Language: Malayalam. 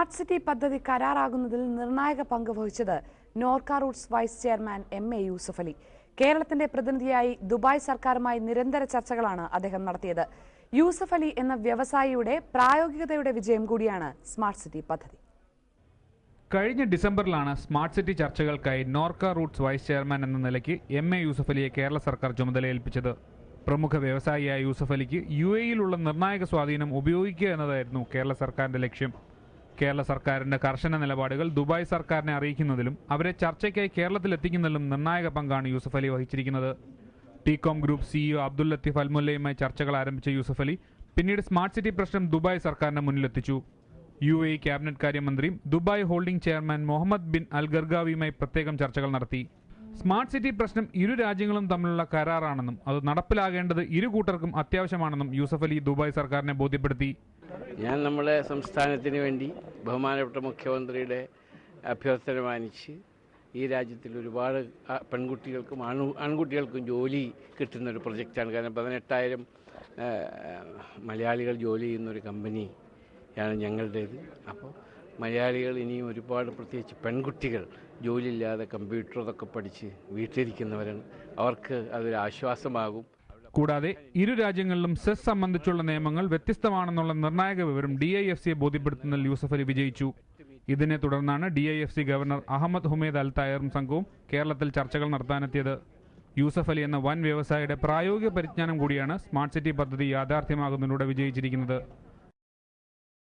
സ്മാർട്ട് സിറ്റി പദ്ധതി കരാറാകുന്നതിൽ നിർണായക പങ്ക് വഹിച്ചത് NORKA Roots vice chairman MA Yusuff Ali. കേരളത്തിന്റെ പ്രതിനിധിയായി ദുബായ് സർക്കാരുമായി നിരന്തര ചർച്ചകളാണ് അദ്ദേഹം നടത്തിയത്. യൂസഫ് അലി എന്ന വ്യവസായിയുടെ പ്രായോഗികതയുടെ വിജയം കൂടിയാണ് സ്മാർട്ട് സിറ്റി പദ്ധതി. കഴിഞ്ഞ ഡിസംബറിലാണ് സ്മാർട്ട് സിറ്റി ചർച്ചകൾക്കായി നോർക്ക റൂട്ട്സ് വൈസ് ചെയർമാൻ എന്ന നിലയ്ക്ക് MA യൂസഫ് അലിയെ കേരള സർക്കാർ ചുമതലയേൽപ്പിച്ചത്. പ്രമുഖ വ്യവസായിയായ യൂസഫ് അലിക്ക് UAE-യിലുള്ള നിർണായക സ്വാധീനം ഉപയോഗിക്കുക എന്നതായിരുന്നു കേരള സർക്കാരിന്റെ ലക്ഷ്യം. കേരള സർക്കാരിന്റെ കർശന നിലപാടുകൾ ദുബായ് സർക്കാരിനെ അറിയിക്കുന്നതിലും അവരെ ചർച്ചയ്ക്കായി കേരളത്തിലെത്തിക്കുന്നതിലും നിർണായക പങ്കാണ് യൂസഫ് അലി വഹിച്ചിരിക്കുന്നത്. TECOM group CEO Abdul Latif അൽമുല്ലയുമായി ചർച്ചകൾ ആരംഭിച്ച യൂസഫ് അലി പിന്നീട് സ്മാർട്ട് സിറ്റി പ്രശ്നം ദുബായ് സർക്കാരിന്റെ മുന്നിലെത്തിച്ചു. UAE ക്യാബിനറ്റ് കാര്യമന്ത്രിയും Dubai holding chairman Mohammed bin Al ഗർഗാവിയുമായി പ്രത്യേകം ചർച്ചകൾ നടത്തി. സ്മാർട്ട് സിറ്റി പ്രശ്നം ഇരു രാജ്യങ്ങളും തമ്മിലുള്ള കരാറാണെന്നും അത് നടപ്പിലാകേണ്ടത് ഇരു കൂട്ടർക്കും അത്യാവശ്യമാണെന്നും യൂസഫ് അലി ദുബായ് സർക്കാരിനെ ബോധ്യപ്പെടുത്തി. ഞാൻ നമ്മുടെ സംസ്ഥാനത്തിന് വേണ്ടി ബഹുമാനപ്പെട്ട മുഖ്യമന്ത്രിയുടെ അഭ്യർത്ഥന മാനിച്ച് ഈ രാജ്യത്തിൽ ഒരുപാട് പെൺകുട്ടികൾക്കും ആൺകുട്ടികൾക്കും ജോലി കിട്ടുന്നൊരു പ്രൊജക്റ്റാണ്. കാരണം 18,000 മലയാളികൾ ജോലി ചെയ്യുന്നൊരു കമ്പനിയാണ് ഞങ്ങളുടേത്. അപ്പോൾ മലയാളികൾ ഇനിയും ഒരുപാട്, പ്രത്യേകിച്ച് പെൺകുട്ടികൾ ജോലിയില്ലാതെ കമ്പ്യൂട്ടർ അതൊക്കെ പഠിച്ച് വീട്ടിലിരിക്കുന്നവരാണ്. അവർക്ക് അതൊരു ആശ്വാസമാകും. കൂടാതെ ഇരു രാജ്യങ്ങളിലും സെസ് സംബന്ധിച്ചുള്ള നിയമങ്ങൾ വ്യത്യസ്തമാണെന്നുള്ള നിർണായക വിവരം DIFCയെ ബോധ്യപ്പെടുത്തുന്നതിൽ യൂസഫ് അലി വിജയിച്ചു. ഇതിനെ തുടർന്നാണ് DIFC ഗവർണർ അഹമ്മദ് ഹുമൈദ് അൽ തായറും സംഘവും കേരളത്തിൽ ചർച്ചകൾ നടത്താനെത്തിയത്. യൂസഫ് അലി എന്ന വൻ വ്യവസായിയുടെ പ്രായോഗിക പരിജ്ഞാനം കൂടിയാണ് സ്മാർട്ട് സിറ്റി പദ്ധതി യാഥാർത്ഥ്യമാകുന്നതിലൂടെ വിജയിച്ചിരിക്കുന്നത്.